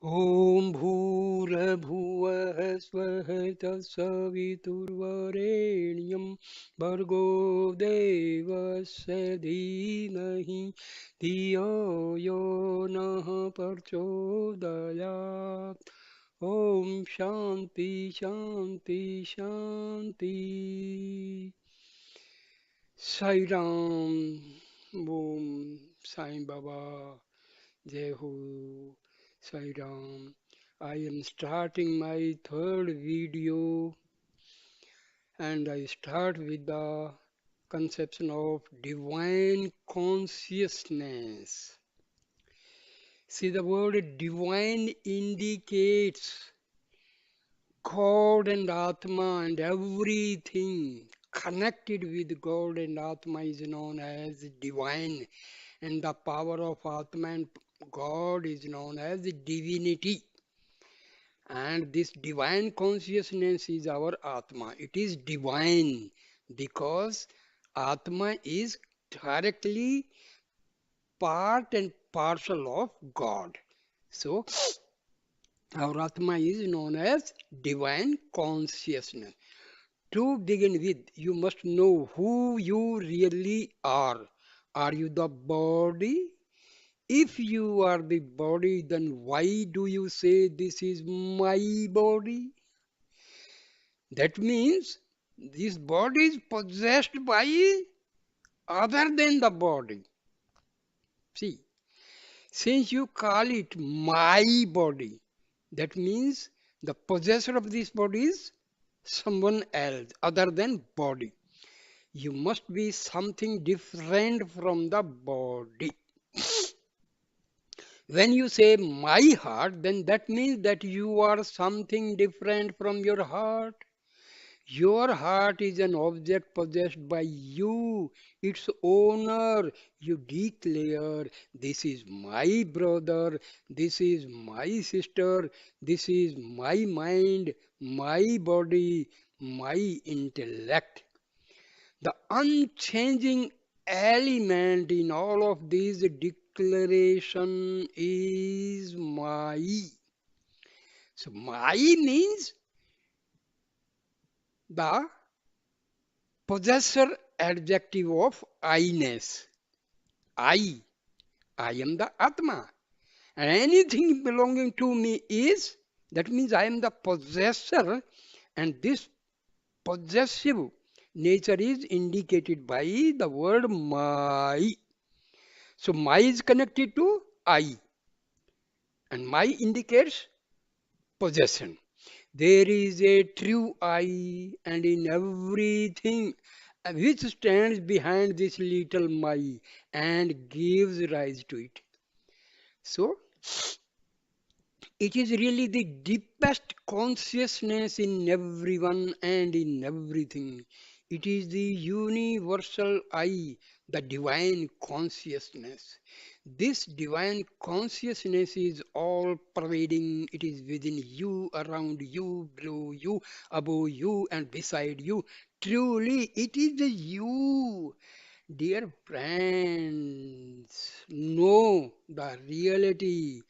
ॐ भूर्भुवः स्वः तत्सवितुर्वरेण्यं भर्गो देवस्य धीमहि धियो यो नः प्रचोदयात् ॐ शान्ति शान्ति शान्ति Sai Ram, Om Sai Baba, Jai Ho, Sai Ram. I am starting my third video and I start with the conception of divine consciousness. See, the word divine indicates God and Atma and everything connected with God and Atma is known as divine, and the power of Atma and God is known as divinity. And this divine consciousness is our Atma. It is divine because Atma is directly part and parcel of God. So, our Atma is known as divine consciousness. To begin with, you must know who you really are. Are you the body? If you are the body, then why do you say this is my body? That means this body is possessed by other than the body. See, since you call it my body, that means the possessor of this body is someone else other than body. You must be something different from the body. When you say my heart, then that means that you are something different from your heart. Your heart is an object possessed by you, its owner. You declare, this is my brother, this is my sister, this is my mind, my body, my intellect. The unchanging element in all of these declaration is my. So my means the possessor adjective of I-ness. I. I am the Atma. And anything belonging to me is, that means I am the possessor, and this possessive nature is indicated by the word my. So my is connected to I, and my indicates possession. There is a true I, and in everything which stands behind this little my and gives rise to it. So it is really the deepest consciousness in everyone and in everything. It is the universal I, the divine consciousness. This divine consciousness is all pervading. It is within you, around you, below you, above you, and beside you. Truly, it is you. Dear friends, know the reality.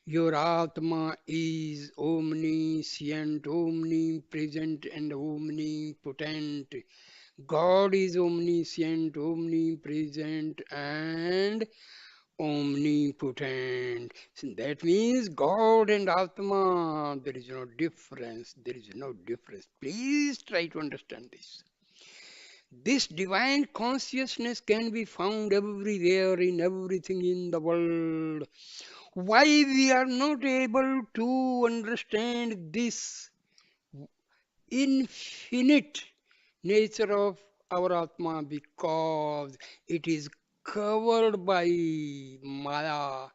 Your Atma is omniscient, omnipresent, and omnipotent. God is omniscient, omnipresent, and omnipotent. So that means God and Atma, there is no difference. There is no difference. Please try to understand this. This divine consciousness can be found everywhere in everything in the world. Why we are not able to understand this infinite nature of our Atma? Because it is covered by Maya,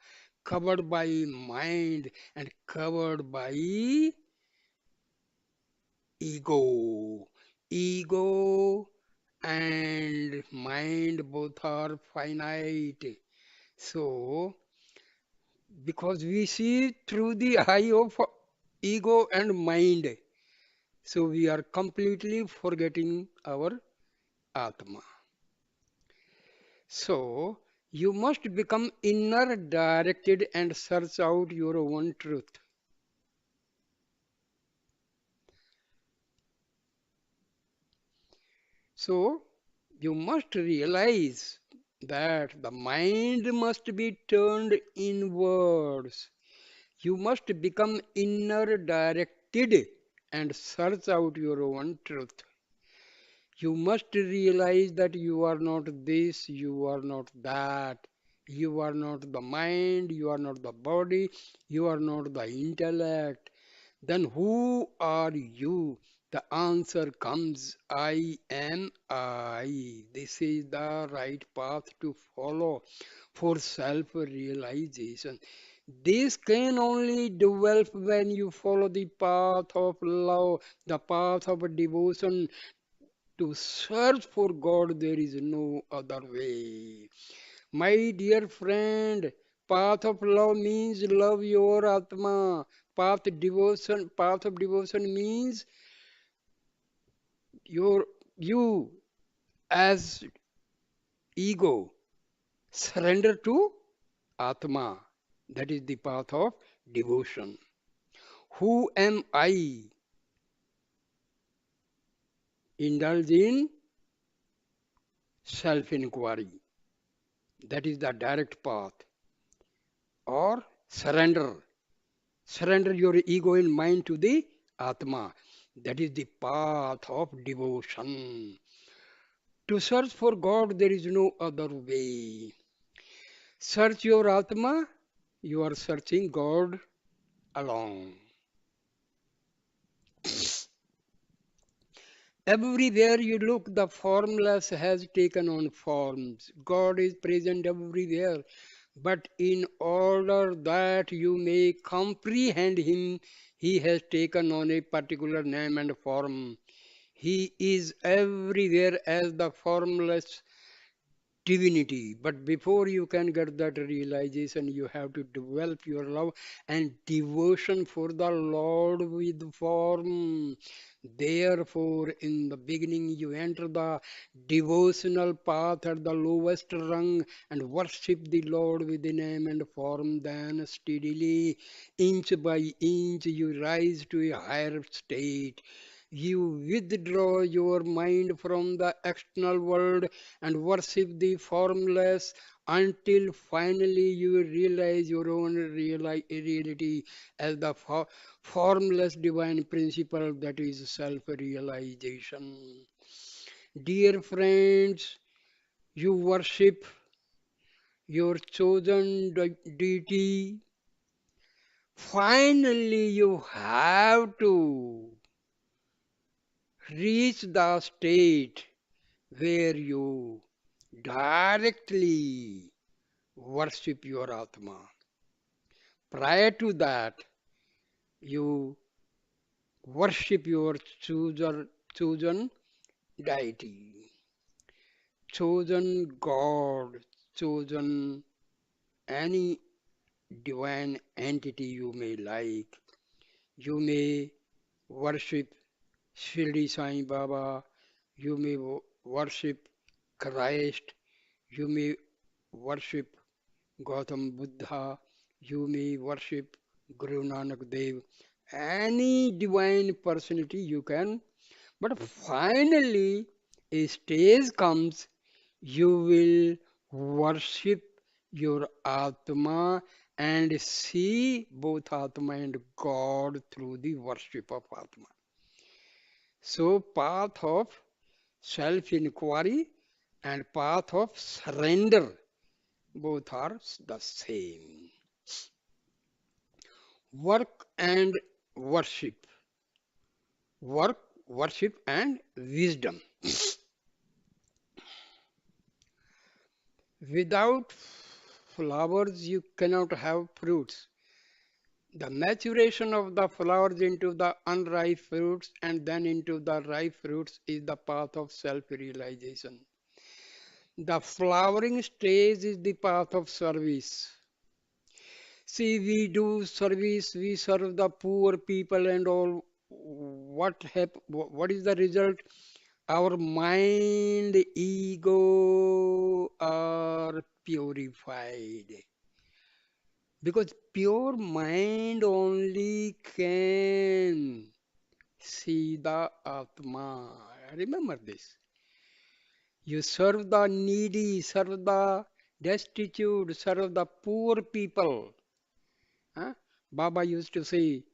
covered by mind, and covered by ego. Ego and mind both are finite. So, because we see through the eye of ego and mind, so we are completely forgetting our Atma. So, You must become inner directed and search out your own truth. So, you must realize that the mind must be turned inwards. You must become inner directed and search out your own truth. You must realize that you are not this, you are not that. You are not the mind, you are not the body, you are not the intellect. Then who are you? The answer comes I am I. This is the right path to follow for self realization. This can only develop when you follow the path of love, the path of devotion. To search for God, there is no other way. My dear friend, path of love means love your Atma. Path of devotion means your you as ego. Surrender to Atma. That is the path of devotion. Who am I? Indulge in self-inquiry. That is the direct path. Or surrender. Surrender your ego and mind to the Atma. That is the path of devotion. To search for God, there is no other way. Search your Atma, you are searching God alone. Everywhere you look, the formless has taken on forms. God is present everywhere. But in order that you may comprehend Him, He has taken on a particular name and form. He is everywhere as the formless divinity. But before you can get that realization, you have to develop your love and devotion for the Lord with form. Therefore, in the beginning, you enter the devotional path at the lowest rung and worship the Lord with the name and form. Then, steadily, inch by inch, you rise to a higher state. You withdraw your mind from the external world and worship the formless until finally you realize your own reality as the formless divine principle that is self realization. Dear friends, you worship your chosen deity. Finally, you have to reach the state where you directly worship your Atma. Prior to that, you worship your chosen deity, chosen God, chosen any divine entity you may like. You may worship Shirdi Sai Baba, you may worship Christ, you may worship Gautam Buddha, you may worship Guru Nanak Dev, any divine personality you can. But finally, a stage comes, you will worship your Atma and see both Atma and God through the worship of Atma. So, path of self-inquiry and path of surrender, both are the same. Work and worship. Work, worship, and wisdom. Without flowers, you cannot have fruits. The maturation of the flowers into the unripe fruits and then into the ripe fruits is the path of self realization. The flowering stage is the path of service. See, we do service, we serve the poor people and all. What is the result? Our mind, ego are purified. Because pure mind only can see the Atma. Remember this. You serve the needy, serve the destitute, serve the poor people. Huh? Baba used to say,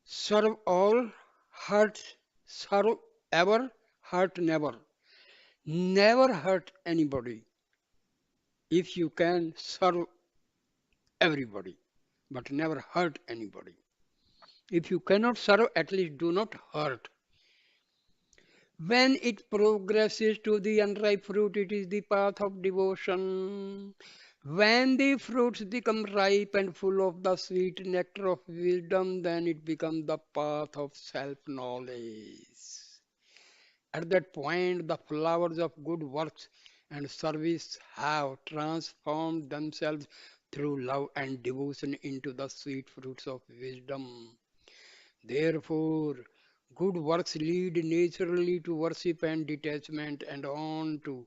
serve all, hurt, serve ever, hurt never. Never hurt anybody. If you can, serve everybody, but never hurt anybody. If you cannot serve, at least do not hurt. When it progresses to the unripe fruit, it is the path of devotion. When the fruits become ripe and full of the sweet nectar of wisdom, then it becomes the path of self-knowledge. At that point, the flowers of good works and service have transformed themselves through love and devotion into the sweet fruits of wisdom. Therefore, good works lead naturally to worship and detachment and on to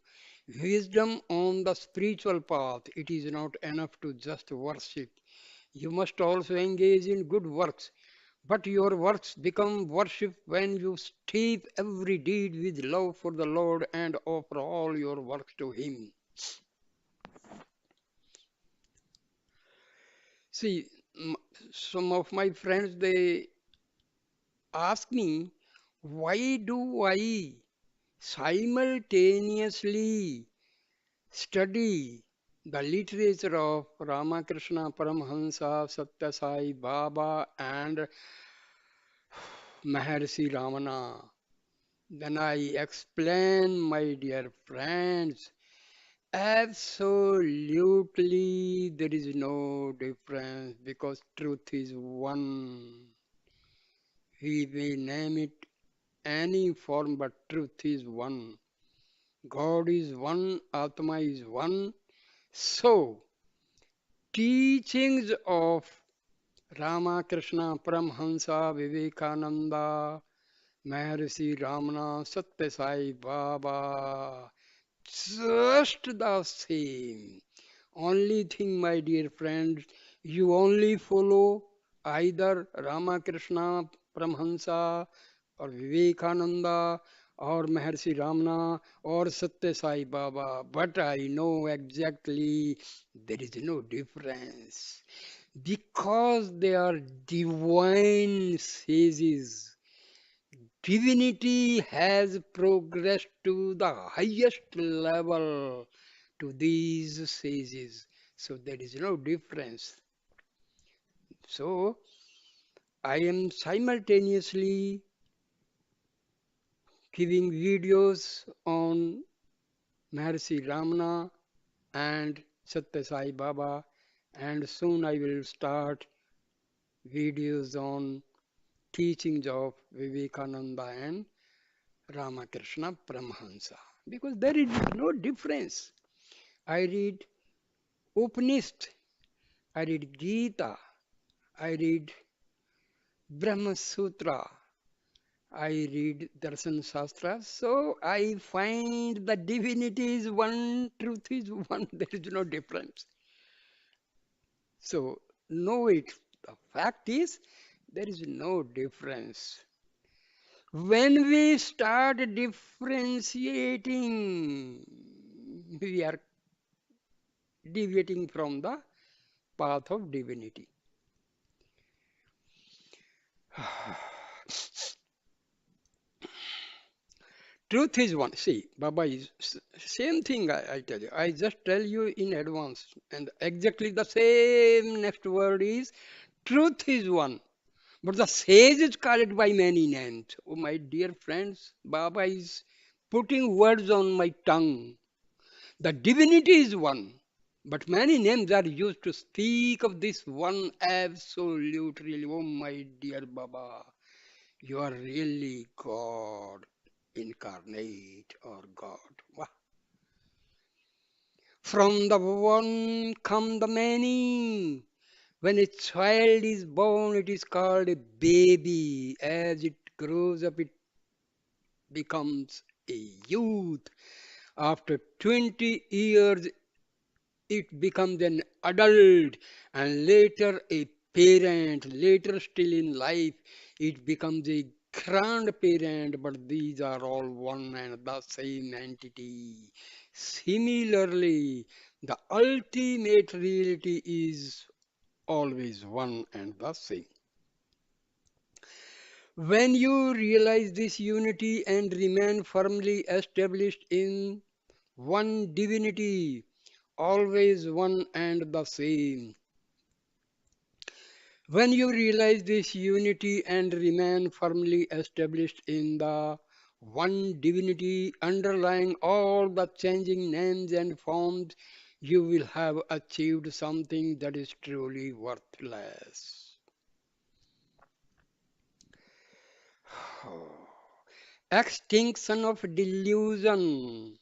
wisdom on the spiritual path. It is not enough to just worship. You must also engage in good works. But your works become worship when you steep every deed with love for the Lord and offer all your works to Him. See, some of my friends they ask me, why do I simultaneously study the literature of Ramakrishna Paramhansa, Sathya Sai, Baba, and Maharshi Ramana? Then I explain, my dear friends, absolutely there is no difference because truth is one. We may name it any form, but truth is one. God is one, Atma is one. So, teachings of Ramakrishna, Paramhansa, Vivekananda, Maharishi Ramana, Sathya Sai Baba, just the same. Only thing, my dear friends, you only follow either Ramakrishna, Paramhansa, or Vivekananda, or Maharshi Ramana, or Sathya Sai Baba. But I know exactly there is no difference because they are divine sages. Divinity has progressed to the highest level to these sages. So there is no difference. So I am simultaneously giving videos on Maharshi Ramana and Sathya Sai Baba, and soon I will start videos on teachings of Vivekananda and Ramakrishna Paramhansa because there is no difference. I read Upanishad, I read Gita, I read Brahma Sutra, I read Darshan Shastra, so I find the divinity is one, truth is one, there is no difference. So, know it. The fact is, there is no difference. When we start differentiating, we are deviating from the path of divinity. Truth is one. See, Baba is same thing I tell you. I just tell you in advance. And exactly the same next word is truth is one. But the sage is called by many names. Oh, my dear friends, Baba is putting words on my tongue. The divinity is one. But many names are used to speak of this one absolute really. Oh, my dear Baba, you are really God incarnate or God. Wah. From the one come the many. When a child is born, it is called a baby. As it grows up, it becomes a youth. After 20 years, it becomes an adult and later a parent, later still in life, it becomes a grandparent, but these are all one and the same entity. Similarly, the ultimate reality is always one and the same. When you realize this unity and remain firmly established in one divinity, always one and the same. When you realize this unity and remain firmly established in the one divinity underlying all the changing names and forms, you will have achieved something that is truly worthless. Extinction of delusion.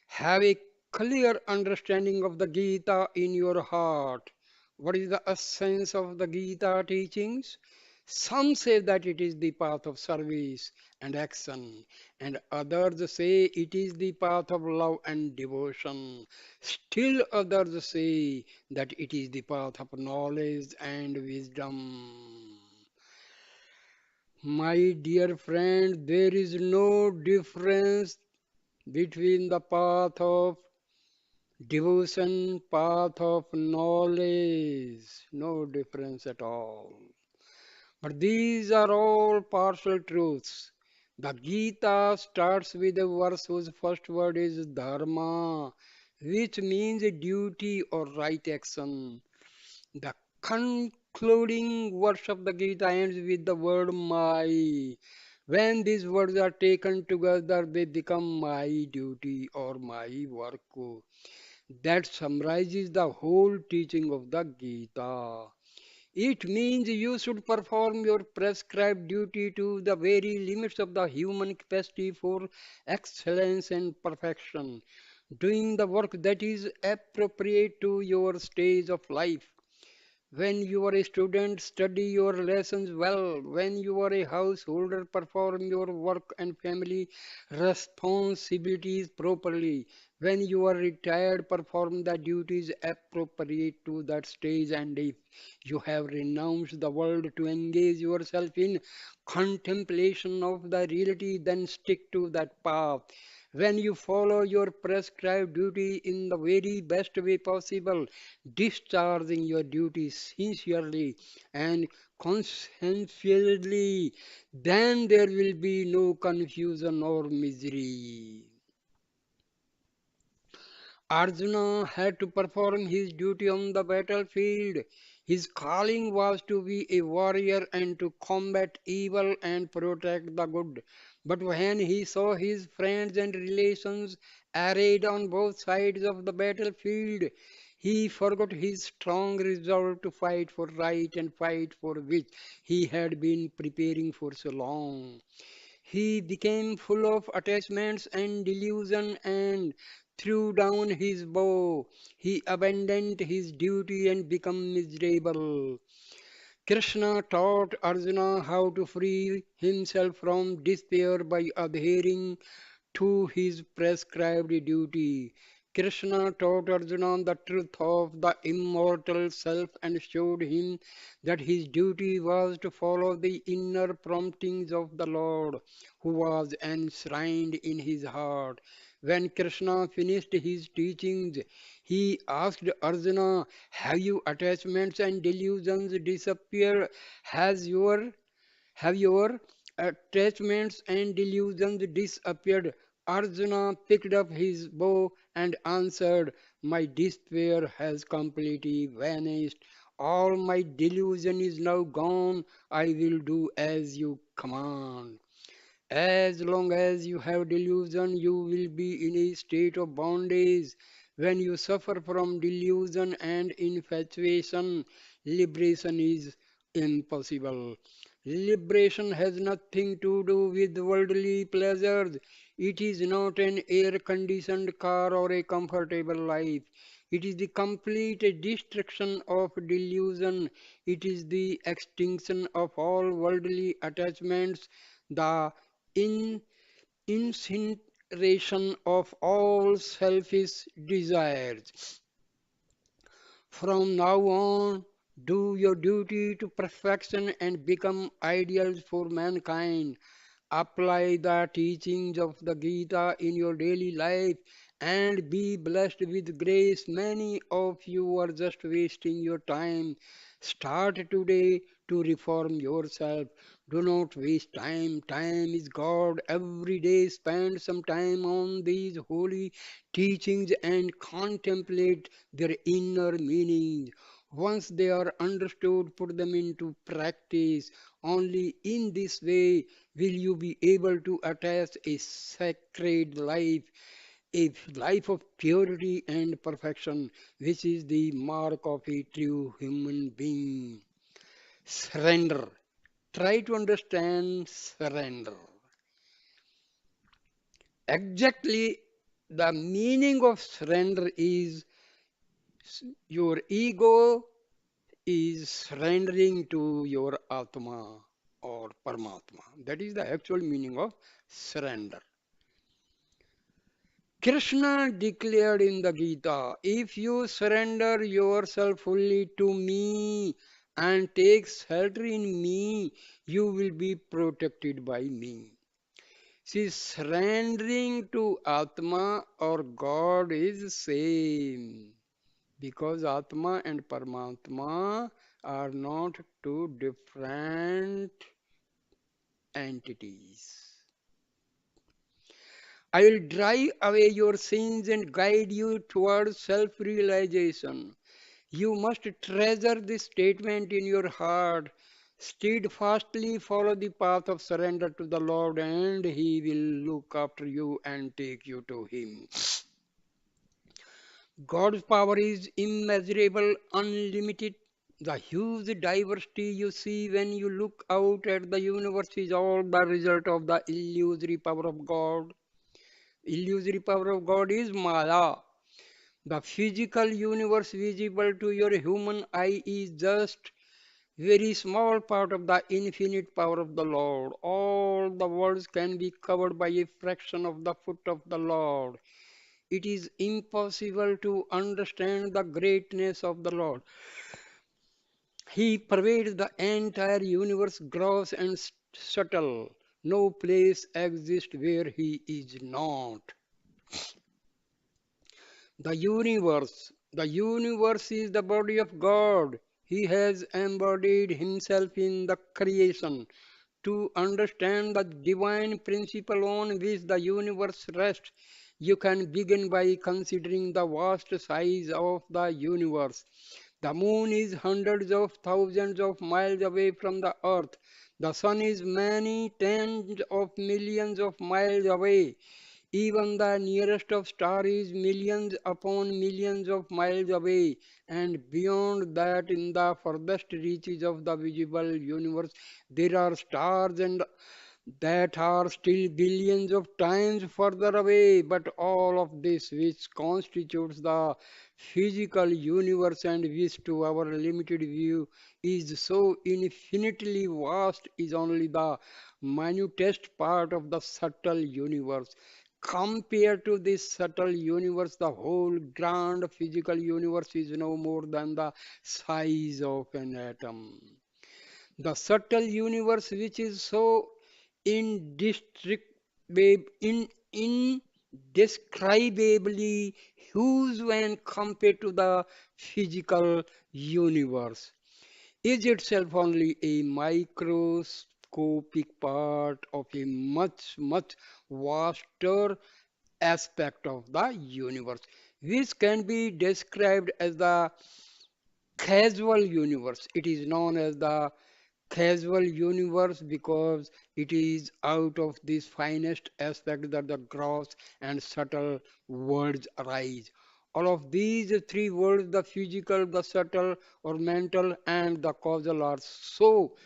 Have a clear understanding of the Gita in your heart. What is the essence of the Gita teachings? Some say that it is the path of service and action, and others say it is the path of love and devotion. Still others say that it is the path of knowledge and wisdom. My dear friend, there is no difference between the path of devotion, path of knowledge, no difference at all. But these are all partial truths. The Gita starts with a verse whose first word is dharma, which means duty or right action. The concluding verse of the Gita ends with the word my. When these words are taken together, they become my duty or my work. That summarizes the whole teaching of the Gita. It means you should perform your prescribed duty to the very limits of the human capacity for excellence and perfection, doing the work that is appropriate to your stage of life. When you are a student, study your lessons well. When you are a householder, perform your work and family responsibilities properly. When you are retired, perform the duties appropriate to that stage. And if you have renounced the world to engage yourself in contemplation of the reality, then stick to that path. When you follow your prescribed duty in the very best way possible, discharging your duties sincerely and conscientiously, then there will be no confusion or misery. Arjuna had to perform his duty on the battlefield. His calling was to be a warrior and to combat evil and protect the good. But when he saw his friends and relations arrayed on both sides of the battlefield, he forgot his strong resolve to fight for right and fight for which he had been preparing for so long. He became full of attachments and delusion and threw down his bow. He abandoned his duty and became miserable. Krishna taught Arjuna how to free himself from despair by adhering to his prescribed duty. Krishna taught Arjuna the truth of the immortal self and showed him that his duty was to follow the inner promptings of the Lord, who was enshrined in his heart. When Krishna finished his teachings, he asked Arjuna, have your attachments and delusions disappeared? Has your have your attachments and delusions disappeared? Arjuna picked up his bow and answered, my despair has completely vanished. All my delusion is now gone. I will do as you command. As long as you have delusion, you will be in a state of bondage. When you suffer from delusion and infatuation, liberation is impossible. Liberation has nothing to do with worldly pleasures. It is not an air conditioned car or a comfortable life. It is the complete destruction of delusion. It is the extinction of all worldly attachments, the in, liberation of all selfish desires. From now on, do your duty to perfection and become ideals for mankind. Apply the teachings of the Gita in your daily life and be blessed with grace. Many of you are just wasting your time. Start today to reform yourself. Do not waste time. Time is God. Every day spend some time on these holy teachings and contemplate their inner meanings. Once they are understood, put them into practice. Only in this way will you be able to attach a sacred life, a life of purity and perfection, which is the mark of a true human being. Surrender. Try to understand surrender. Exactly the meaning of surrender is your ego is surrendering to your Atma or Paramatma. That is the actual meaning of surrender. Krishna declared in the Gita, if you surrender yourself fully to me and take shelter in me, you will be protected by me. See, surrendering to Atma or God is same because Atma and Paramatma are not two different entities. I will drive away your sins and guide you towards self realization. You must treasure this statement in your heart. Steadfastly follow the path of surrender to the Lord, and He will look after you and take you to Him. God's power is immeasurable, unlimited. The huge diversity you see when you look out at the universe is all the result of the illusory power of God. Illusory power of God is Maya. The physical universe visible to your human eye is just very small part of the infinite power of the Lord. All the worlds can be covered by a fraction of the foot of the Lord. It is impossible to understand the greatness of the Lord. He pervades the entire universe, gross and subtle. No place exists where He is not. The universe is the body of God. He has embodied himself in the creation. To understand the divine principle on which the universe rests, you can begin by considering the vast size of the universe. The moon is hundreds of thousands of miles away from the earth. The sun is many tens of millions of miles away. Even the nearest of star is millions upon millions of miles away, and beyond that, in the furthest reaches of the visible universe, there are stars and that are still billions of times further away. But all of this, which constitutes the physical universe and which to our limited view is so infinitely vast, is only the minutest part of the subtle universe. Compared to this subtle universe, the whole grand physical universe is no more than the size of an atom. The subtle universe, which is so indescribable, indescribably huge when compared to the physical universe, is itself only a microscopic part of a much, much vaster aspect of the universe, which can be described as the casual universe. It is known as the casual universe because it is out of this finest aspect that the gross and subtle worlds arise. All of these three worlds, the physical, the subtle or mental, and the causal, are so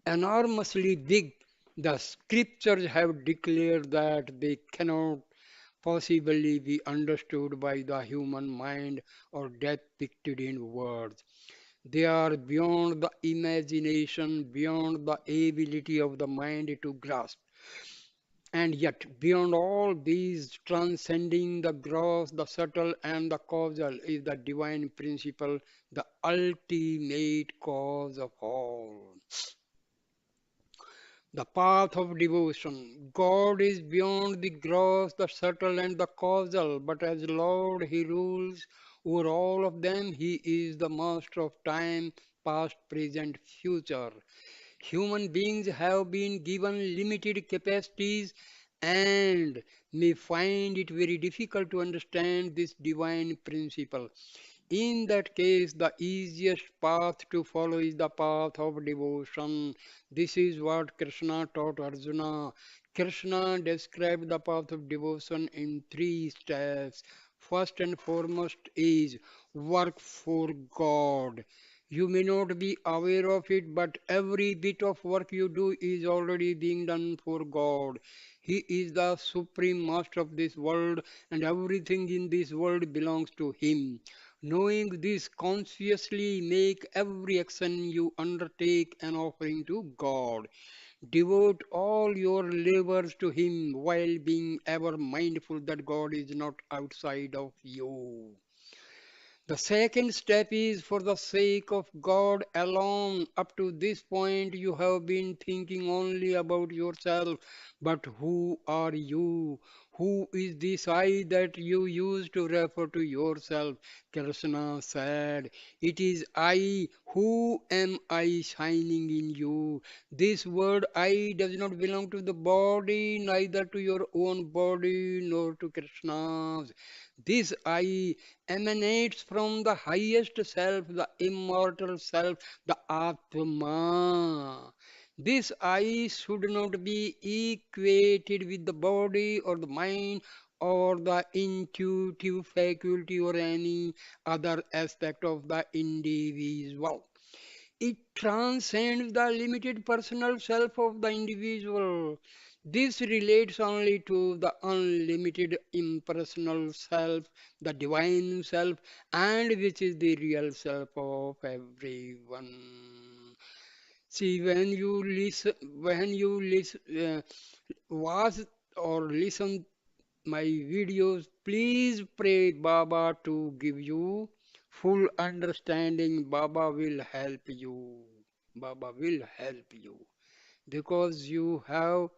enormously big. The scriptures have declared that they cannot possibly be understood by the human mind or depicted in words. They are beyond the imagination, beyond the ability of the mind to grasp. And yet, beyond all these, transcending the gross, the subtle, and the causal, is the divine principle, the ultimate cause of all. The path of devotion. God is beyond the gross, the subtle, and the causal, but as Lord, He rules over all of them. He is the master of time, past, present, future. Human beings have been given limited capacities and may find it very difficult to understand this divine principle. In that case, the easiest path to follow is the path of devotion. This is what Krishna taught Arjuna. Krishna described the path of devotion in three steps. First and foremost is work for God. You may not be aware of it, but every bit of work you do is already being done for God. He is the supreme master of this world, and everything in this world belongs to Him. Knowing this, consciously make every action you undertake an offering to God. Devote all your labors to Him while being ever mindful that God is not outside of you. The second step is for the sake of God alone. Up to this point, you have been thinking only about yourself. But who are you? Who is this I that you use to refer to yourself? Krishna said, it is I. Who am I shining in you? This word I does not belong to the body, neither to your own body nor to Krishna's. This I emanates from the highest self, the immortal self, the Atma. This I should not be equated with the body or the mind or the intuitive faculty or any other aspect of the individual. It transcends the limited personal self of the individual. This relates only to the unlimited impersonal self, the divine self, and which is the real self of everyone. See, when you watch or listen my videos, please pray Baba to give you full understanding. Baba will help you. Baba will help you because you have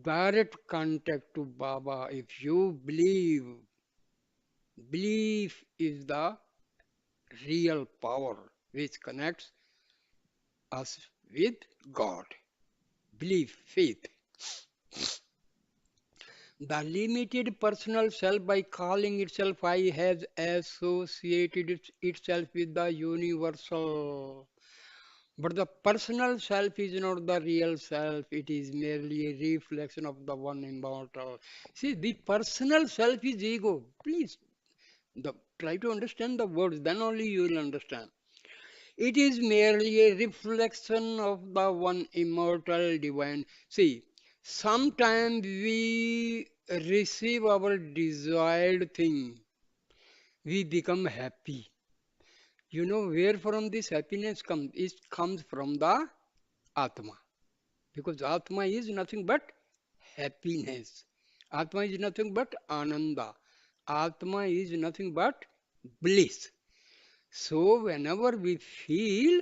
direct contact to Baba. If you believe, belief is the real power which connects us with God. Belief, faith. The limited personal self, by calling itself I, has associated itself with the universal. But the personal self is not the real self, it is merely a reflection of the one immortal. See, the personal self is ego. Please try to understand the words, then only you will understand. It is merely a reflection of the one immortal divine. See, sometimes we receive our desired thing, we become happy. You know where from this happiness comes? It comes from the Atma. Because Atma is nothing but happiness. Atma is nothing but Ananda. Atma is nothing but bliss. So whenever we feel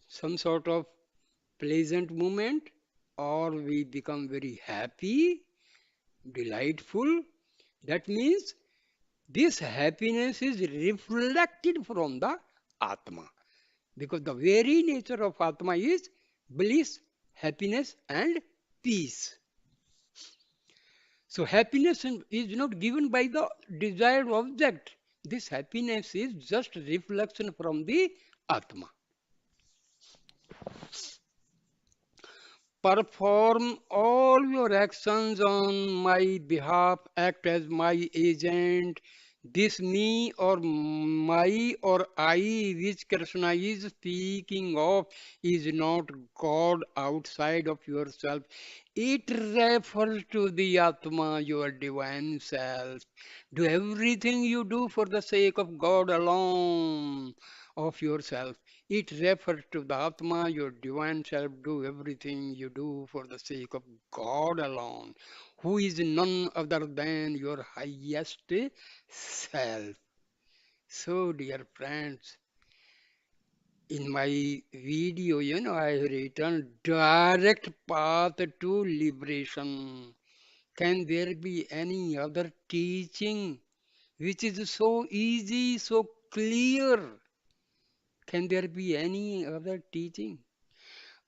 some sort of pleasant moment or we become very happy, delightful, that means this happiness is reflected from the Atma. Because the very nature of Atma is bliss, happiness, and peace. So, happiness is not given by the desired object. This happiness is just reflection from the Atma. Perform all your actions on my behalf, act as my agent. This me or my or I, which Krishna is speaking of, is not God outside of yourself. It refers to the Atma, your divine self. Do everything you do for the sake of God alone, of yourself. It refers to the Atma, your divine self. Do everything you do for the sake of God alone, who is none other than your highest self. So, dear friends, in my video, I have written direct path to liberation. Can there be any other teaching which is so easy, so clear? Can there be any other teaching?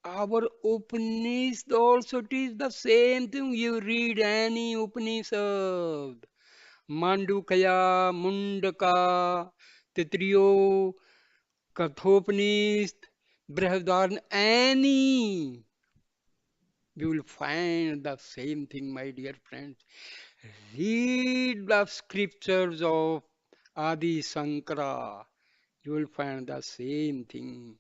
Our Upanishad also teach the same thing. You read any Upanishad, Mandukya, Mundaka, Titriyo, Kathopanishad, Brihadaranyaka, any, you will find the same thing, my dear friends. Read the scriptures of Adi Sankara. You will find the same thing.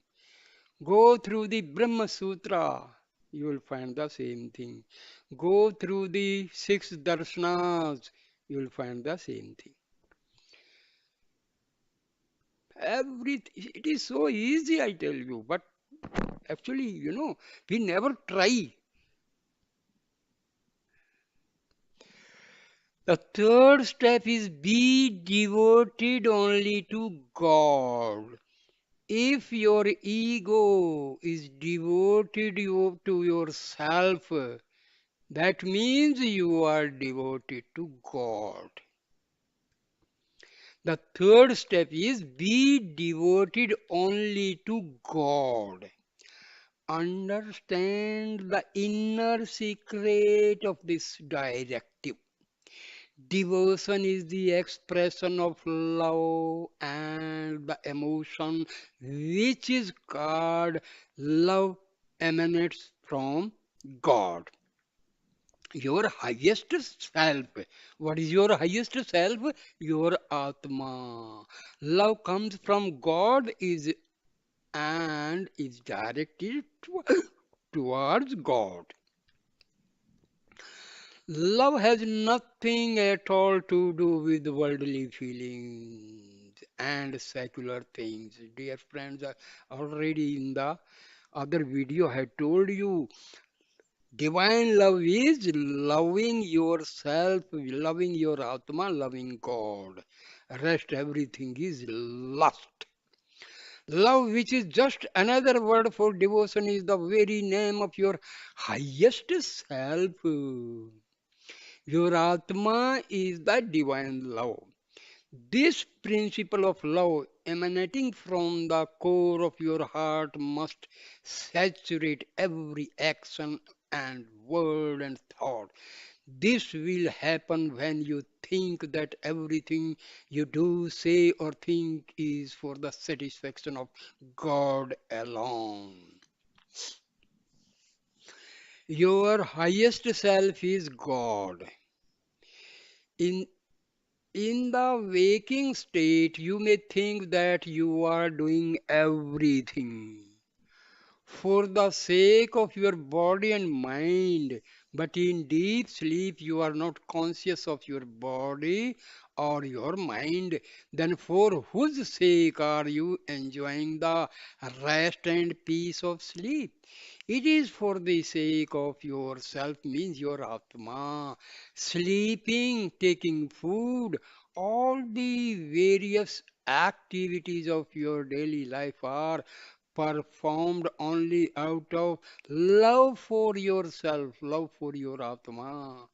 Go through the Brahma Sutra. You will find the same thing. Go through the six darshanas. You will find the same thing. It is so easy, I tell you. But actually, we never try. The third step is be devoted only to God. If your ego is devoted to yourself, that means you are devoted to God. The third step is be devoted only to God. Understand the inner secret of this directive. Devotion is the expression of love and the emotion which is God. Love emanates from God. Your highest self. What is your highest self? Your Atma. Love comes from God is and is directed towards God. Love has nothing at all to do with worldly feelings and secular things. Dear friends, already in the other video I had told you, divine love is loving yourself, loving your Atma, loving God. Rest everything is lust. Love, which is just another word for devotion, is the very name of your highest self. Your Atma is the divine love. This principle of love emanating from the core of your heart must saturate every action and word and thought. This will happen when you think that everything you do, say, or think is for the satisfaction of God alone. Your highest self is God. In In the waking state, you may think that you are doing everything for the sake of your body and mind, but in deep sleep, you are not conscious of your body or your mind. Then, for whose sake are you enjoying the rest and peace of sleep? It is for the sake of yourself, means your Atma. Sleeping, taking food, all the various activities of your daily life are performed only out of love for yourself, love for your Atma.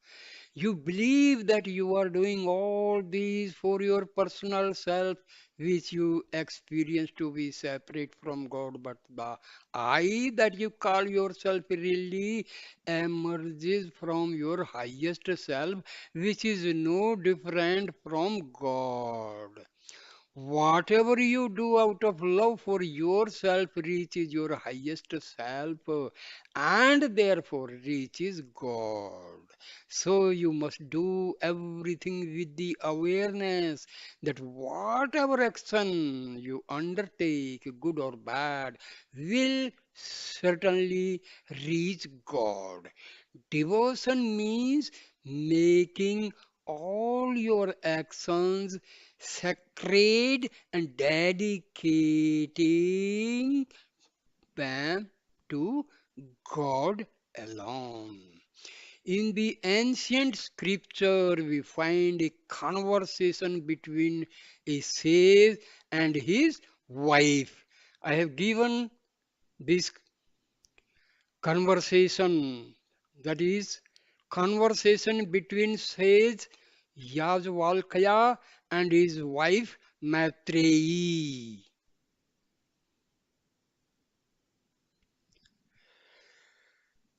You believe that you are doing all these for your personal self, which you experience to be separate from God, but the I that you call yourself really emerges from your highest self, which is no different from God. Whatever you do out of love for yourself reaches your highest self and therefore reaches God. So you must do everything with the awareness that whatever action you undertake, good or bad, will certainly reach God. Devotion means making all your actions sacred and dedicating them to God alone. In the ancient scripture, we find a conversation between a sage and his wife. I have given this conversation, that is, conversation between sage Yajvalkya and his wife Maitreyi,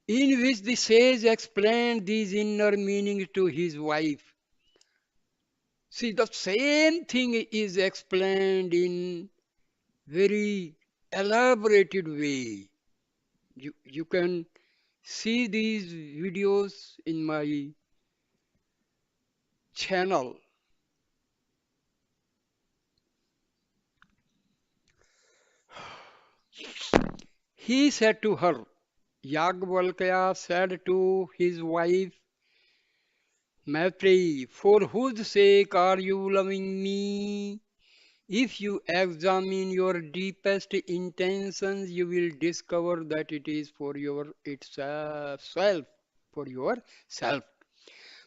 in which the sage explained these inner meanings to his wife. See, the same thing is explained in very elaborated way. You can see these videos in my channel. He said to her, Yagvalkya said to his wife Maitreyi, for whose sake are you loving me? If you examine your deepest intentions, you will discover that it is for your itself, for yourself.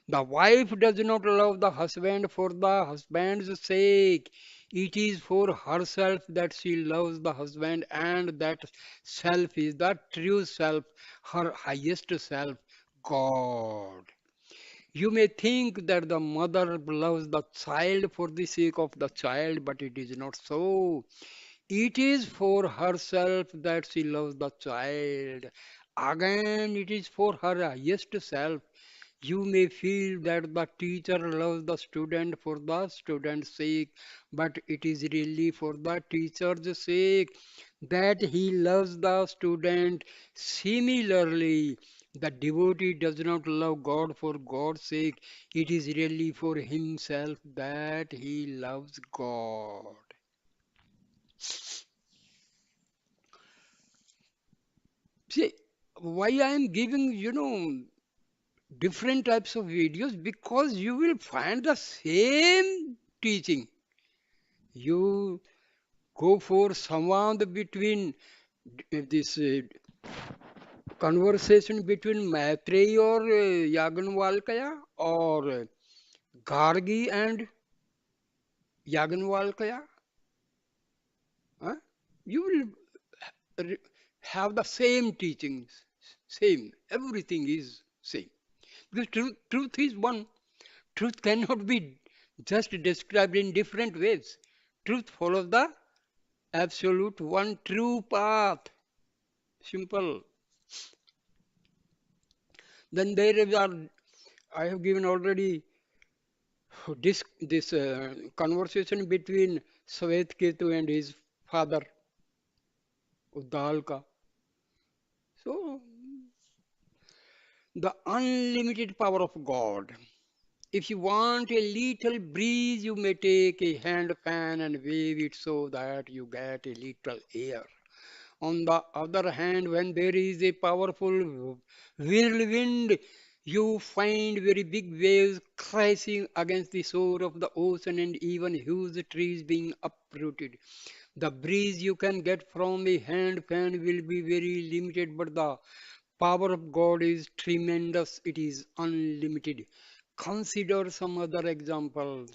The wife does not love the husband for the husband's sake. It is for herself that she loves the husband, and that self is the true self, her highest self, God. You may think that the mother loves the child for the sake of the child, but it is not so. It is for herself that she loves the child. Again, it is for her highest self. You may feel that the teacher loves the student for the student's sake, but it is really for the teacher's sake that he loves the student. Similarly, the devotee does not love God for God's sake, it is really for himself that he loves God. See, why I am giving, different types of videos, because you will find the same teaching. You go for samvad between this conversation between Maitreyi or Yagnvalkya, or Gargi and Yagnvalkya. Huh? You will have the same teachings, same. Everything is same. Because truth is one. Truth cannot be just described in different ways. Truth follows the absolute one true path. Simple. Then are, I have given already this conversation between Ketu and his father, Uddalka. So, the unlimited power of God. If you want a little breeze, you may take a hand fan and wave it so that you get a little air. On the other hand, when there is a powerful whirlwind, you find very big waves crashing against the shore of the ocean and even huge trees being uprooted. The breeze you can get from a hand fan will be very limited, but the power of God is tremendous, it is unlimited. Consider some other examples.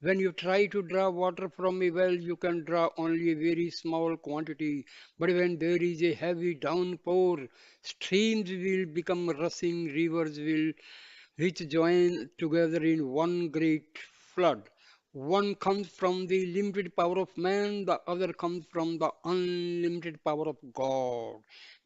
When you try to draw water from a well, you can draw only a very small quantity. But when there is a heavy downpour, streams will become rushing, rivers will which join together in one great flood. One comes from the limited power of man, the other comes from the unlimited power of God.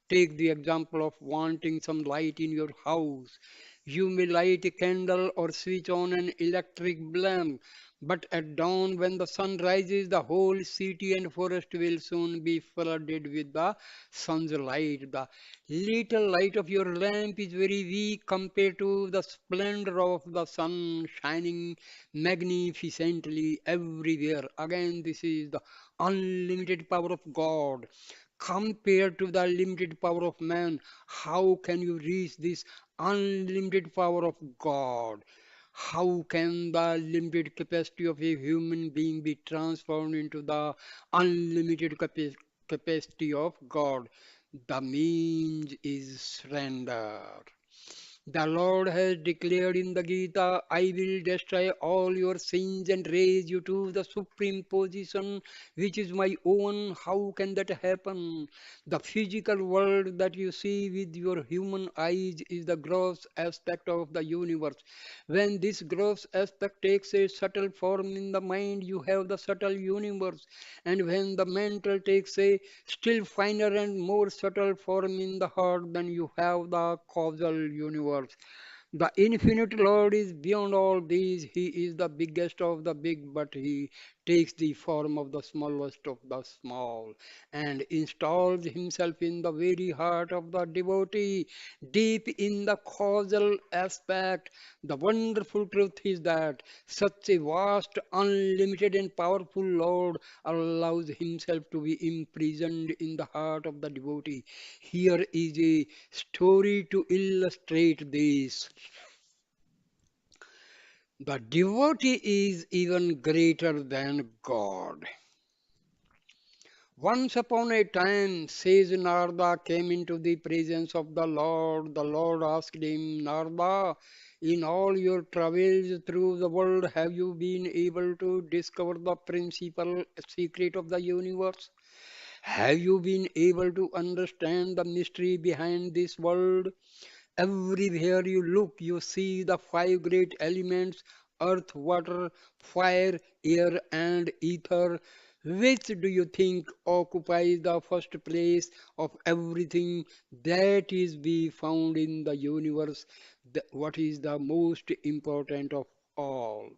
Take the example of wanting some light in your house. You may light a candle or switch on an electric lamp, but at dawn, when the sun rises, the whole city and forest will soon be flooded with the sun's light. The little light of your lamp is very weak compared to the splendor of the sun shining magnificently everywhere. Again, this is the unlimited power of God compared to the limited power of man. How can you reach this unlimited power of God? How can the limited capacity of a human being be transformed into the unlimited capacity of God? The means is surrender. The Lord has declared in the Gita, I will destroy all your sins and raise you to the supreme position which is my own. How can that happen? The physical world that you see with your human eyes is the gross aspect of the universe. When this gross aspect takes a subtle form in the mind, you have the subtle universe. And when the mental takes a still finer and more subtle form in the heart, then you have the causal universe. The infinite Lord is beyond all these. He is the biggest of the big, but He takes the form of the smallest of the small and installs Himself in the very heart of the devotee, deep in the causal aspect. The wonderful truth is that such a vast, unlimited, and powerful Lord allows Himself to be imprisoned in the heart of the devotee. Here is a story to illustrate this. The devotee is even greater than God. Once upon a time, says Narada came into the presence of the Lord. The Lord asked him, Narada, in all your travels through the world, have you been able to discover the principal secret of the universe? Have you been able to understand the mystery behind this world? Everywhere you look, you see the five great elements earth, water, fire, air, and ether. Which do you think occupies the first place of everything that is be found in the universe? What is the most important of all?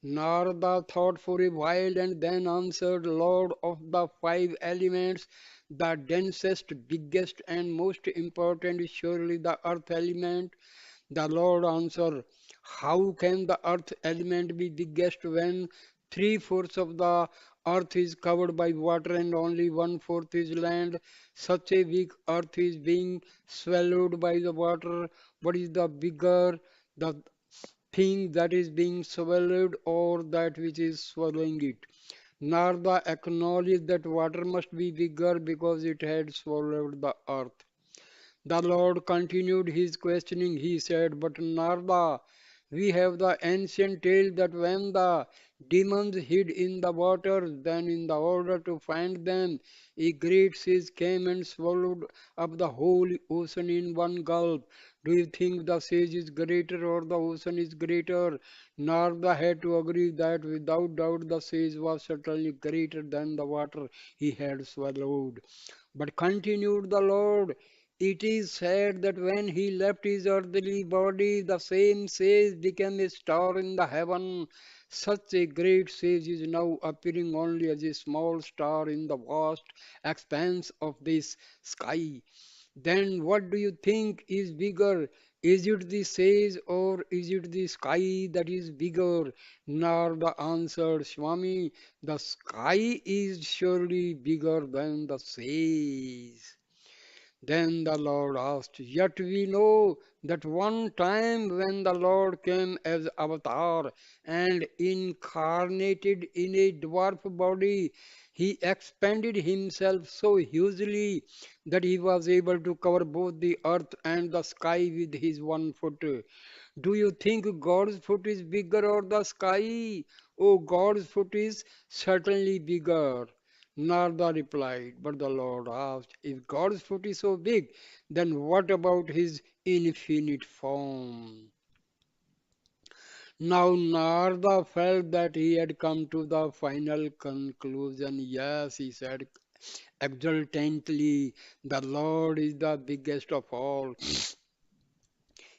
Narada thought for a while and then answered, Lord of the five elements, the densest, biggest, and most important is surely the earth element. The Lord answered, how can the earth element be biggest when three-fourths of the earth is covered by water and only one-fourth is land? Such a big earth is being swallowed by the water. What is the bigger? The thing that is being swallowed or that which is swallowing it. Narada acknowledged that water must be bigger because it had swallowed the earth. The Lord continued his questioning. He said, But Narada, we have the ancient tale that when the demons hid in the waters, then in the order to find them, a great sea came and swallowed up the whole ocean in one gulp. Do you think the sage is greater or the ocean is greater? Narada had to agree that without doubt the sage was certainly greater than the water he had swallowed. But continued the Lord, it is said that when he left his earthly body, the same sage became a star in the heaven. Such a great sage is now appearing only as a small star in the vast expanse of this sky. Then what do you think is bigger? Is it the sage or is it the sky that is bigger? Narada answered, Swami, the sky is surely bigger than the sage. Then the Lord asked, Yet we know that one time when the Lord came as avatar and incarnated in a dwarf body, he expanded himself so hugely that he was able to cover both the earth and the sky with his 1 foot. Do you think God's foot is bigger or the sky? Oh, God's foot is certainly bigger. Narada replied, but the Lord asked, if God's foot is so big, then what about his infinite form? Now Narada felt that he had come to the final conclusion. Yes, he said exultantly, the Lord is the biggest of all.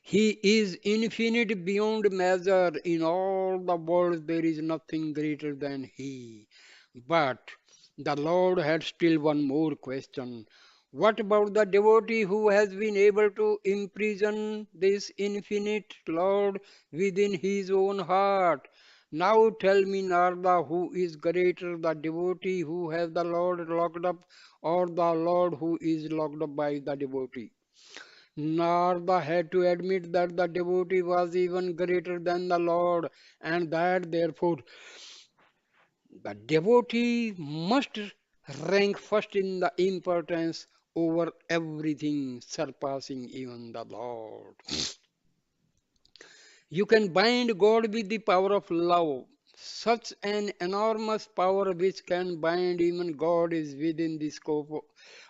He is infinite beyond measure. In all the world, there is nothing greater than He. But the Lord had still one more question. What about the devotee who has been able to imprison this infinite Lord within his own heart? Now tell me, Narada, who is greater, the devotee who has the Lord locked up, or the Lord who is locked up by the devotee? Narada had to admit that the devotee was even greater than the Lord, and that therefore the devotee must rank first in the importance over everything, surpassing even the Lord. You can bind God with the power of love. Such an enormous power which can bind even God is within the scope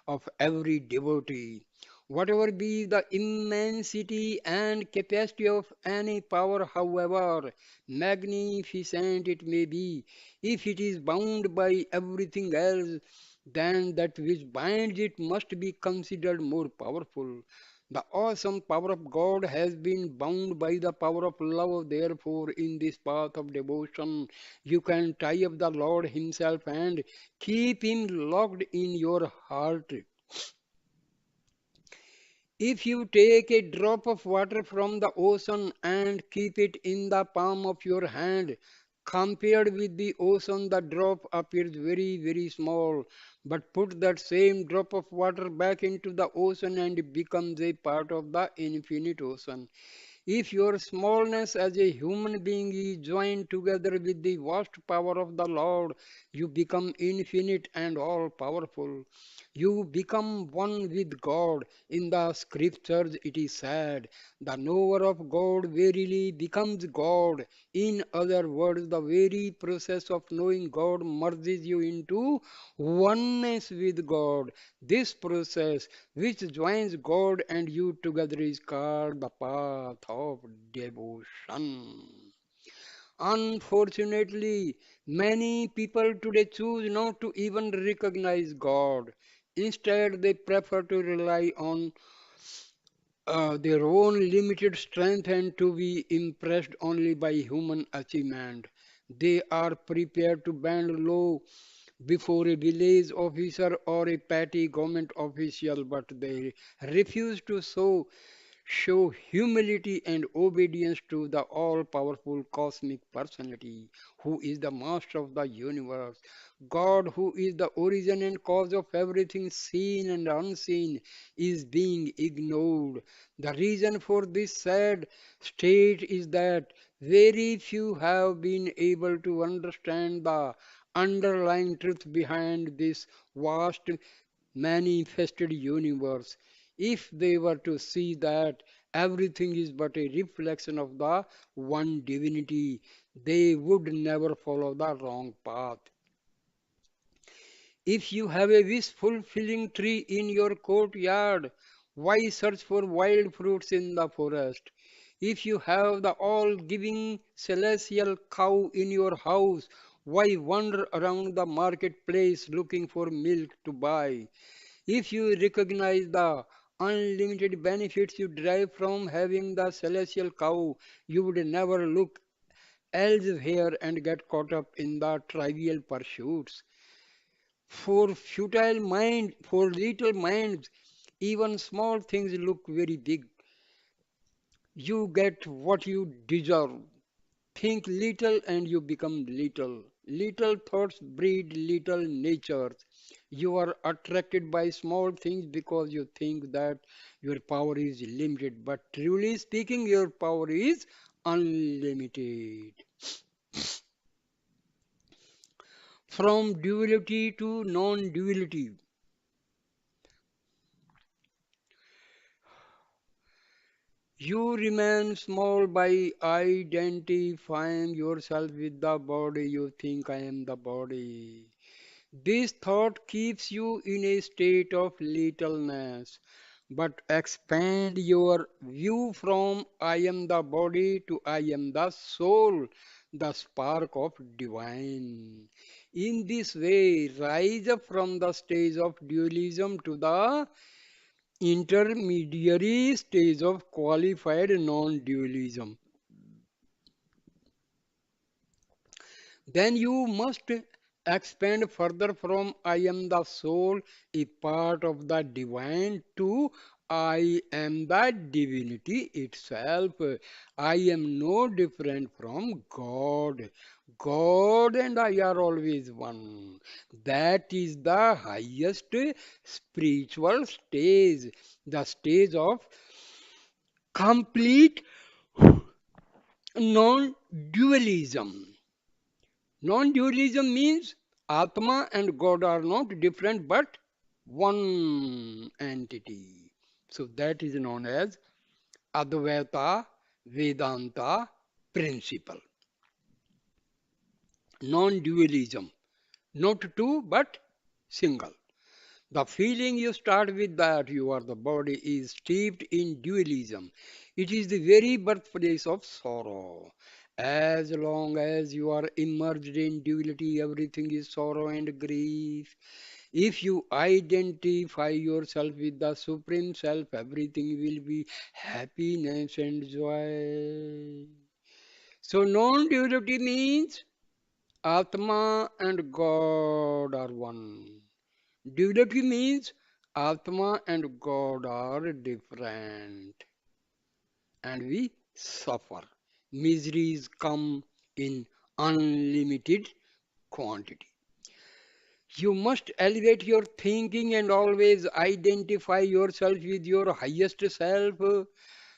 of every devotee. Whatever be the immensity and capacity of any power, however magnificent it may be, if it is bound by everything else, then that which binds it must be considered more powerful. The awesome power of God has been bound by the power of love. Therefore, in this path of devotion, you can tie up the Lord Himself and keep Him locked in your heart. If you take a drop of water from the ocean and keep it in the palm of your hand, compared with the ocean, the drop appears very, very small. But put that same drop of water back into the ocean and it becomes a part of the infinite ocean. If your smallness as a human being is joined together with the vast power of the Lord, you become infinite and all powerful. You become one with God. In the scriptures it is said, the knower of God verily becomes God. In other words, the very process of knowing God merges you into oneness with God. This process, which joins God and you together, is called the path of devotion. Unfortunately, many people today choose not to even recognize God. Instead, they prefer to rely on their own limited strength and to be impressed only by human achievement. They are prepared to bend low before a village officer or a petty government official, but they refuse to show humility and obedience to the all powerful cosmic personality who is the master of the universe. God, who is the origin and cause of everything seen and unseen, is being ignored. The reason for this sad state is that very few have been able to understand the underlying truth behind this vast manifested universe. If they were to see that everything is but a reflection of the one divinity, they would never follow the wrong path. If you have a wish fulfilling tree in your courtyard, why search for wild fruits in the forest? If you have the all giving celestial cow in your house, why wander around the marketplace looking for milk to buy? If you recognize the unlimited benefits you derive from having the celestial cow, you would never look elsewhere and get caught up in the trivial pursuits. For little minds, even small things look very big. You get what you deserve. Think little and you become little. Little thoughts breed little natures. You are attracted by small things because you think that your power is limited. But truly speaking, your power is unlimited. From duality to non duality, you remain small by identifying yourself with the body. You think I am the body. This thought keeps you in a state of littleness, but expand your view from I am the body to I am the soul, the spark of divine. In this way, rise up from the stage of dualism to the intermediary stage of qualified non-dualism. Then you must expand further from I am the soul, a part of the divine, to I am the divinity itself. I am no different from God. God and I are always one. That is the highest spiritual stage, the stage of complete non-dualism. Non-dualism means Atma and God are not different but one entity. So that is known as Advaita Vedanta principle. Non-dualism. Not two but single. The feeling you start with that you are the body is steeped in dualism. It is the very birthplace of sorrow. As long as you are immersed in duality, everything is sorrow and grief. If you identify yourself with the Supreme Self, everything will be happiness and joy. So, non duality means Atma and God are one. Duality means Atma and God are different and we suffer. Miseries come in unlimited quantity. You must elevate your thinking and always identify yourself with your highest self,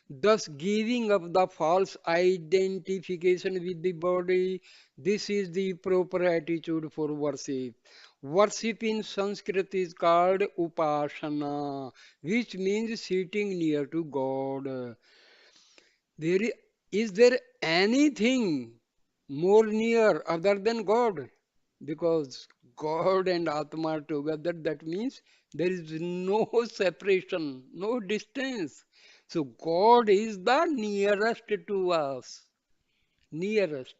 thus giving up the false identification with the body. This is the proper attitude for worship. Worship in Sanskrit is called upasana, which means sitting near to God. There is there anything more near other than God? Because God and Atma are together, that means there is no separation, no distance. So God is the nearest to us, nearest.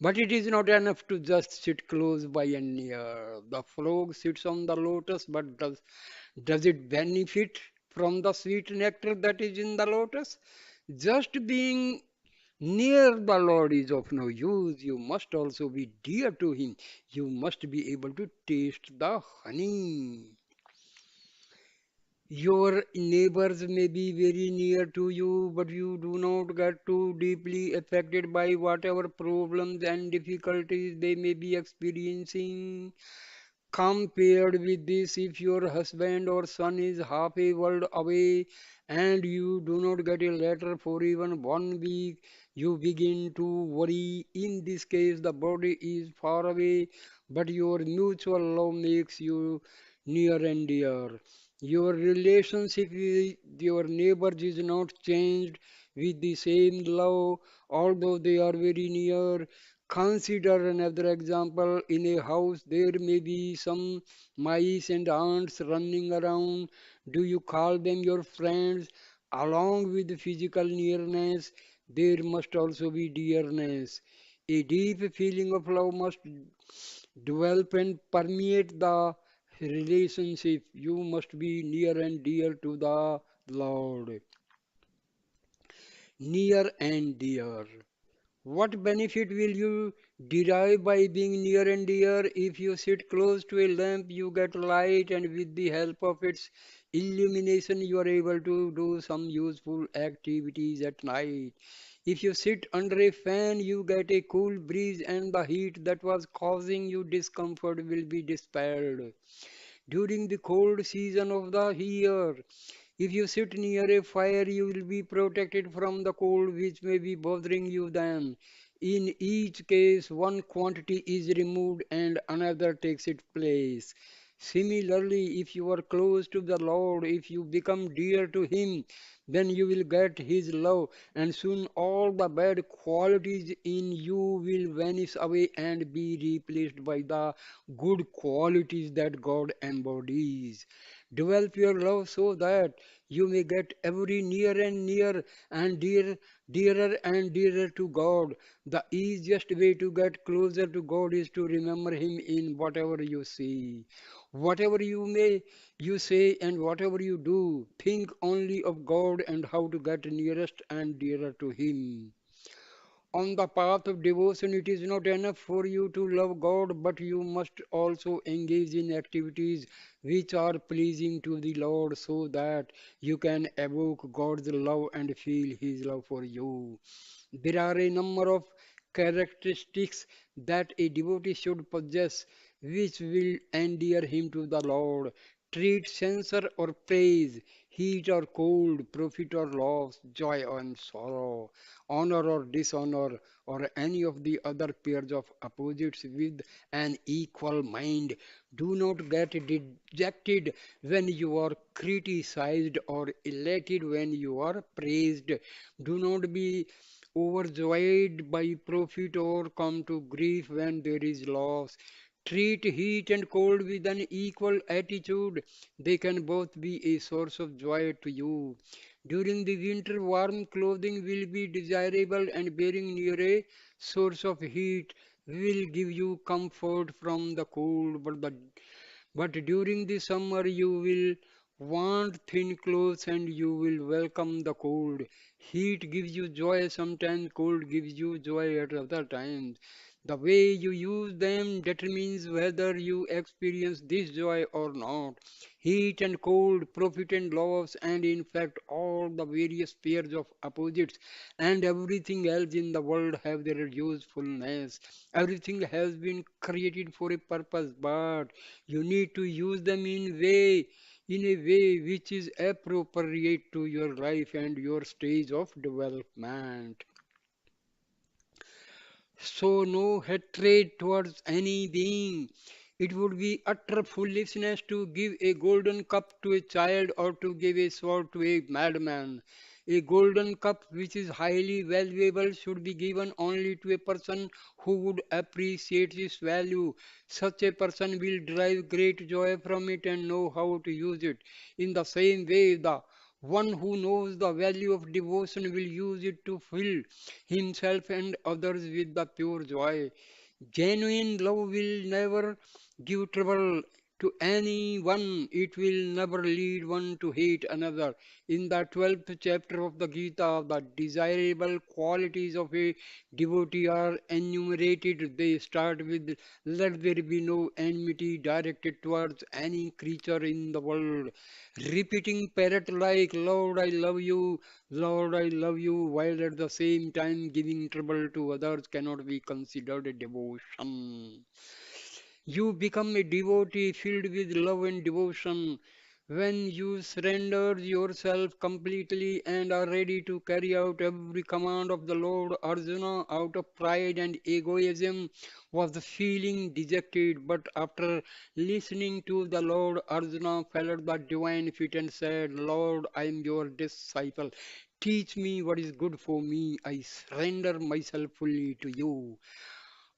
But it is not enough to just sit close by and near. The frog sits on the lotus, but does it benefit from the sweet nectar that is in the lotus? Just being near the Lord is of no use. You must also be dear to Him. You must be able to taste the honey. Your neighbors may be very near to you, but you do not get too deeply affected by whatever problems and difficulties they may be experiencing. Compared with this, if your husband or son is half a world away and you do not get a letter for even 1 week, you begin to worry. In this case, the body is far away, but your mutual love makes you near and dear. Your relationship with your neighbors is not changed with the same love, although they are very near. Consider another example. In a house, there may be some mice and ants running around. Do you call them your friends? Along with physical nearness, there must also be dearness. A deep feeling of love must develop and permeate the relationship. You must be near and dear to the Lord. Near and dear. What benefit will you derive by being near and dear? If you sit close to a lamp, you get light, and with the help of its illumination, you are able to do some useful activities at night. If you sit under a fan, you get a cool breeze, and the heat that was causing you discomfort will be dispelled. During the cold season of the year, if you sit near a fire, you will be protected from the cold which may be bothering you then. In each case, one quantity is removed and another takes its place. Similarly, if you are close to the Lord, if you become dear to Him, then you will get His love, and soon all the bad qualities in you will vanish away and be replaced by the good qualities that God embodies. Develop your love so that you may get every near and near and dearer and dearer to God. The easiest way to get closer to God is to remember Him in whatever you see. Whatever you say and whatever you do, think only of God and how to get nearest and dearer to Him. On the path of devotion, it is not enough for you to love God, but you must also engage in activities which are pleasing to the Lord so that you can evoke God's love and feel His love for you. There are a number of characteristics that a devotee should possess, which will endear him to the Lord. Treat censure or praise, heat or cold, profit or loss, joy and sorrow, honor or dishonor, or any of the other pairs of opposites with an equal mind. Do not get dejected when you are criticized or elated when you are praised. Do not be overjoyed by profit or come to grief when there is loss. Treat heat and cold with an equal attitude. They can both be a source of joy to you. During the winter, warm clothing will be desirable, and being near a source of heat will give you comfort from the cold. But during the summer, you will want thin clothes and you will welcome the cold. Heat gives you joy sometimes, cold gives you joy at other times. The way you use them determines whether you experience this joy or not. Heat and cold, profit and loss, and in fact, all the various pairs of opposites and everything else in the world have their usefulness. Everything has been created for a purpose, but you need to use them in a way which is appropriate to your life and your stage of development. So no hatred towards any being. It would be utter foolishness to give a golden cup to a child or to give a sword to a madman. A golden cup which is highly valuable should be given only to a person who would appreciate its value. Such a person will derive great joy from it and know how to use it. In the same way, the one who knows the value of devotion will use it to fill himself and others with the pure joy. Genuine love will never give trouble to anyone. It will never lead one to hate another. In the 12th chapter of the Gita, the desirable qualities of a devotee are enumerated. They start with, let there be no enmity directed towards any creature in the world. Repeating parrot like, Lord, I love you, Lord, I love you, while at the same time giving trouble to others cannot be considered a devotion. You become a devotee filled with love and devotion when you surrender yourself completely and are ready to carry out every command of the Lord. Arjuna, out of pride and egoism, was feeling dejected, but after listening to the Lord, Arjuna fell at the divine feet and said, Lord, I am your disciple. Teach me what is good for me. I surrender myself fully to you.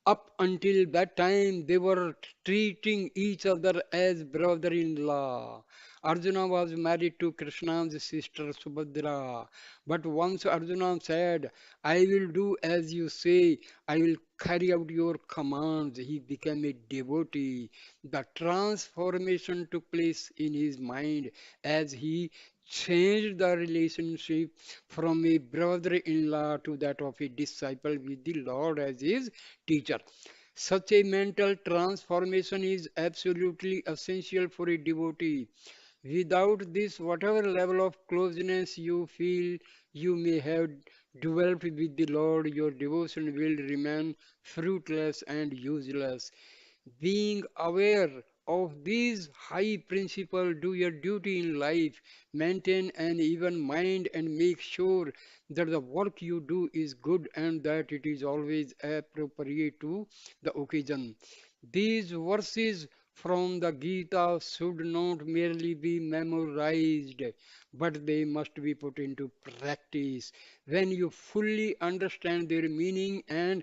Up until that time, they were treating each other as brother-in-law. Arjuna was married to Krishna's sister Subhadra. But once Arjuna said, I will do as you say, I will carry out your commands, he became a devotee. The transformation took place in his mind as he changed the relationship from a brother-in-law to that of a disciple with the Lord as his teacher. Such a mental transformation is absolutely essential for a devotee. Without this, whatever level of closeness you feel you may have developed with the Lord, your devotion will remain fruitless and useless. Being aware of these high principles, do your duty in life, maintain an even mind, and make sure that the work you do is good and that it is always appropriate to the occasion. These verses from the Gita should not merely be memorized, but they must be put into practice. When you fully understand their meaning and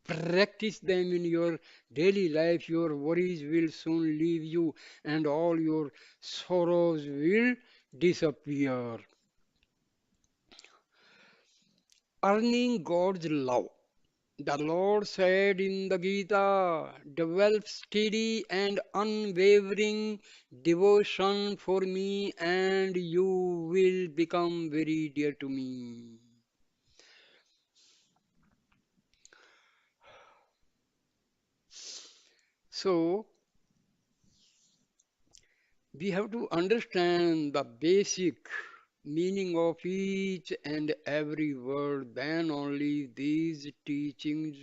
practice them in your daily life, your worries will soon leave you and all your sorrows will disappear. Earning God's love. The Lord said in the Gita, develop steady and unwavering devotion for me, and you will become very dear to me. So, we have to understand the basic. meaning of each and every word, then only these teachings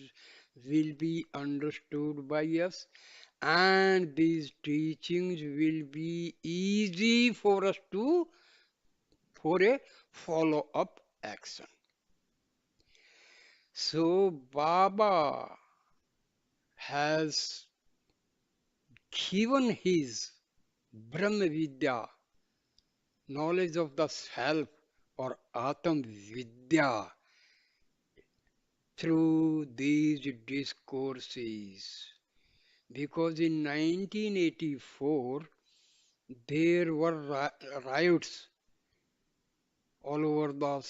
will be understood by us, and these teachings will be easy for us to for a follow up action. So Baba has given his Brahma Vidya, knowledge of the self, or Atam Vidya, through these discourses. Because in 1984, there were riots all over the